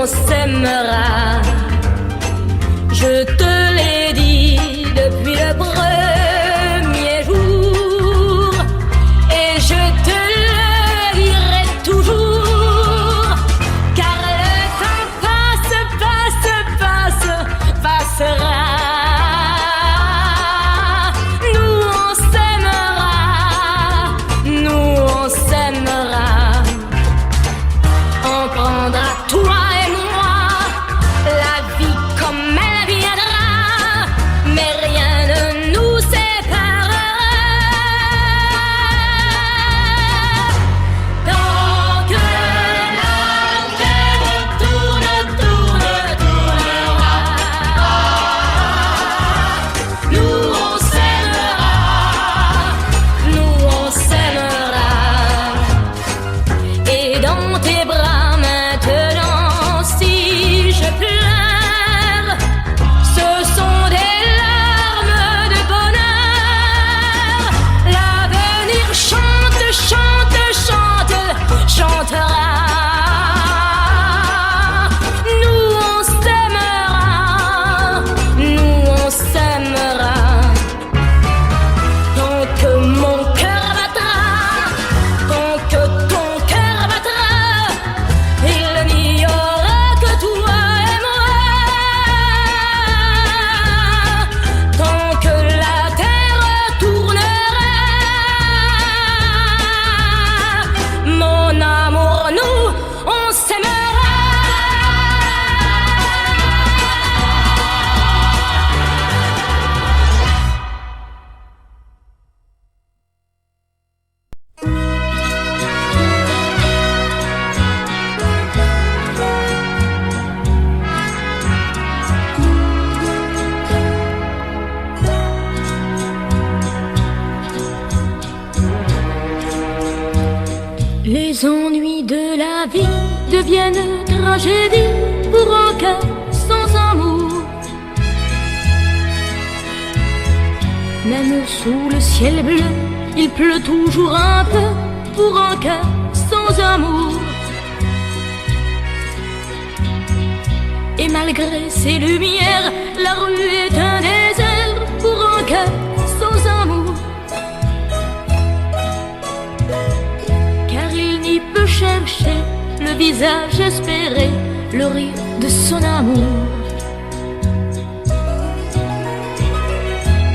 on s'aimera. Je te l'ai dit depuis le premier jour, et je te le dirai toujours, car le temps passera. Les ennuis de la vie deviennent tragédie pour un cœur sans amour. Même sous le ciel bleu, il pleut toujours un peu pour un cœur sans amour. Et malgré ces lumières, la rue est un désert pour un cœur sans amour. Car il n'y peut chercher le visage espéré, le rire de son amour.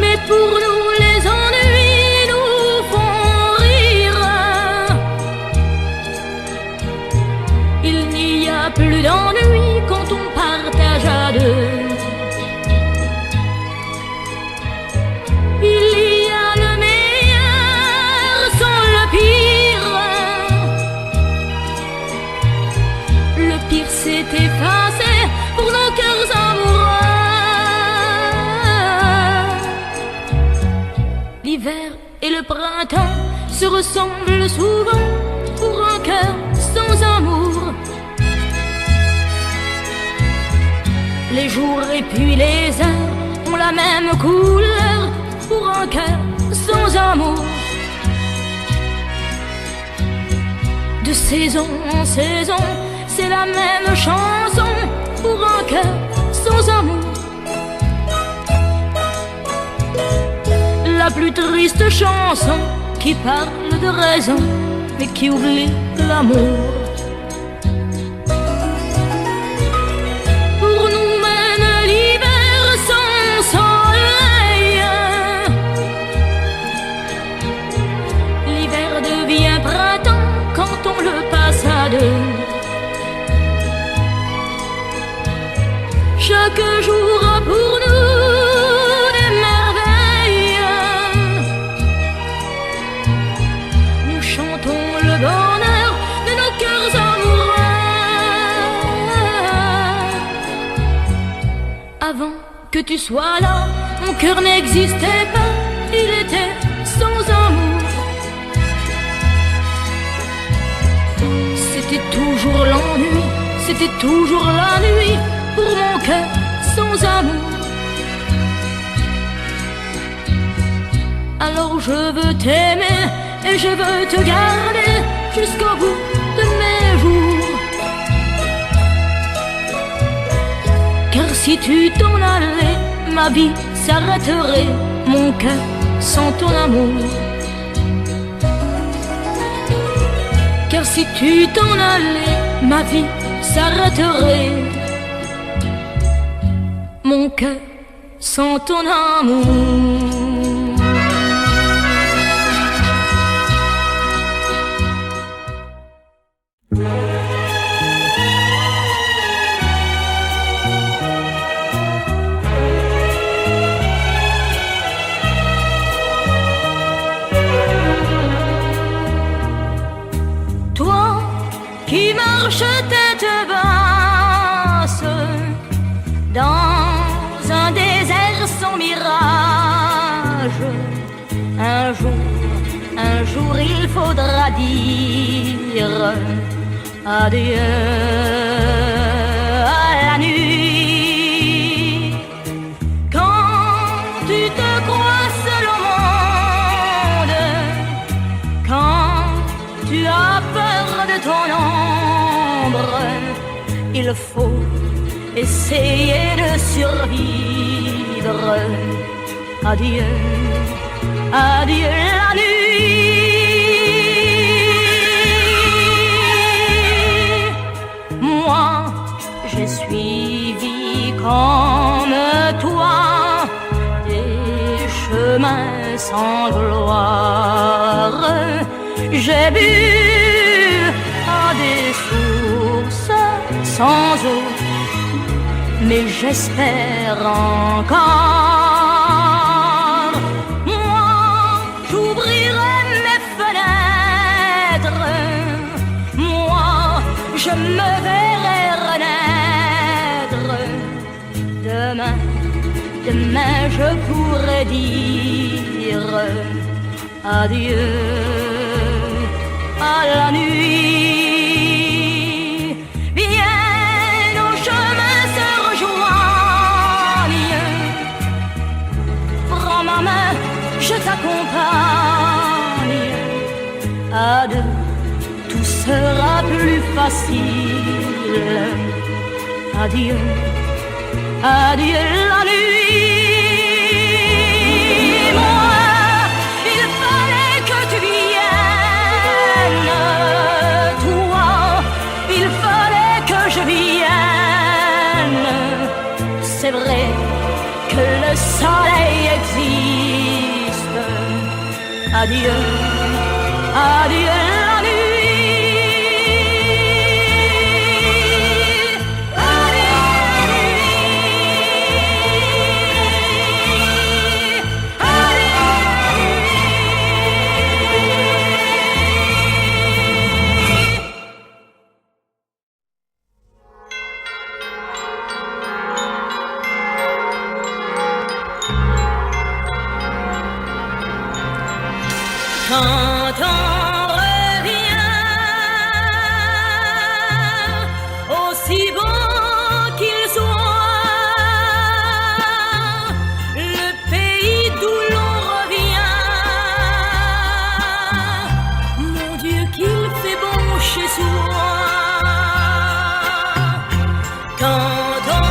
Mais pour nous les ennuis nous font rire. Il n'y a plus d'ennui quand on partage à deux. Il y a le meilleur sans le pire. Le pire s'est effacé pour nos cœurs amoureux. L'hiver et le printemps se ressemblent souvent pour un cœur sans amour. Les jours et puis les heures ont la même couleur pour un cœur sans amour. De saison en saison, c'est la même chanson pour un cœur sans amour. La plus triste chanson qui parle de raison mais qui oublie l'amour. Chaque jour a pour nous des merveilles. Nous chantons le bonheur de nos cœurs amoureux. Avant que tu sois là, mon cœur n'existait pas, il était sans amour. C'était toujours l'ennui, c'était toujours la nuit pour mon cœur sans amour. Alors je veux t'aimer et je veux te garder jusqu'au bout de mes jours. si tu t'en allais, ma vie s'arrêterait, mon cœur sans ton amour. Car si tu t'en allais, ma vie s'arrêterait, mon cœur sans ton amour. Toi qui marches tête basse dans un désert sans mirage, un jour il faudra dire adieu à la nuit. Quand tu te crois seul au monde, quand tu as peur de ton ombre, il faut essayer de survivre. Adieu, adieu la nuit. Moi, j'ai suivi comme toi des chemins sans gloire. J'ai bu à des sources sans eau, mais j'espère encore. Moi, j'ouvrirai mes fenêtres. Moi, je me verrai renaître. Demain, demain, je pourrai dire adieu à la nuit. Viens, nos chemins se rejoignent. Prends ma main, je t'accompagne. À deux, tout sera plus facile. Adieu, adieu la nuit. Moi, il fallait que tu viennes. Toi, il fallait que je vienne. C'est vrai que le soleil existe. Adieu, adieu la nuit. Adieu la nuit. Adieu la Quand on revient, aussi bon qu'il soit, le pays d'où l'on revient, mon Dieu qu'il fait bon chez soi. Quand on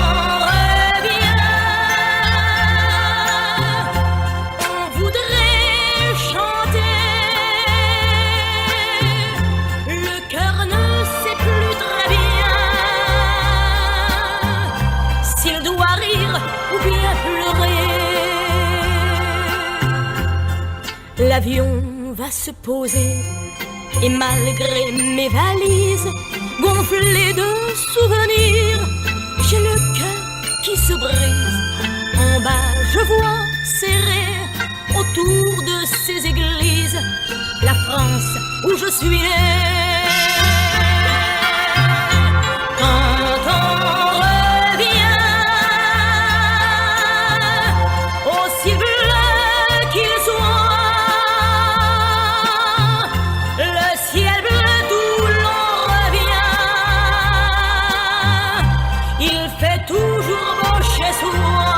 revient, on voudrait chanter. Le cœur ne sait plus très bien s'il doit rire ou bien pleurer. L'avion va se poser et malgré mes valises gonflées de souvenirs, j'ai le cœur qui se brise. En bas je vois serrer autour de ces églises la France où je suis née. Quand on revient, aussi bleu qu'il soit, le ciel bleu d'où l'on revient, il fait toujours beau chez soi.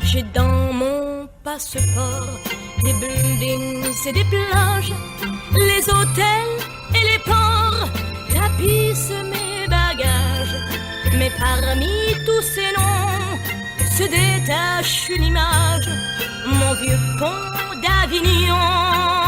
J'ai dans mon passeport des buildings et des plages, les hôtels et les ports tapissent mes bagages. détache une image, mon vieux pont d'Avignon.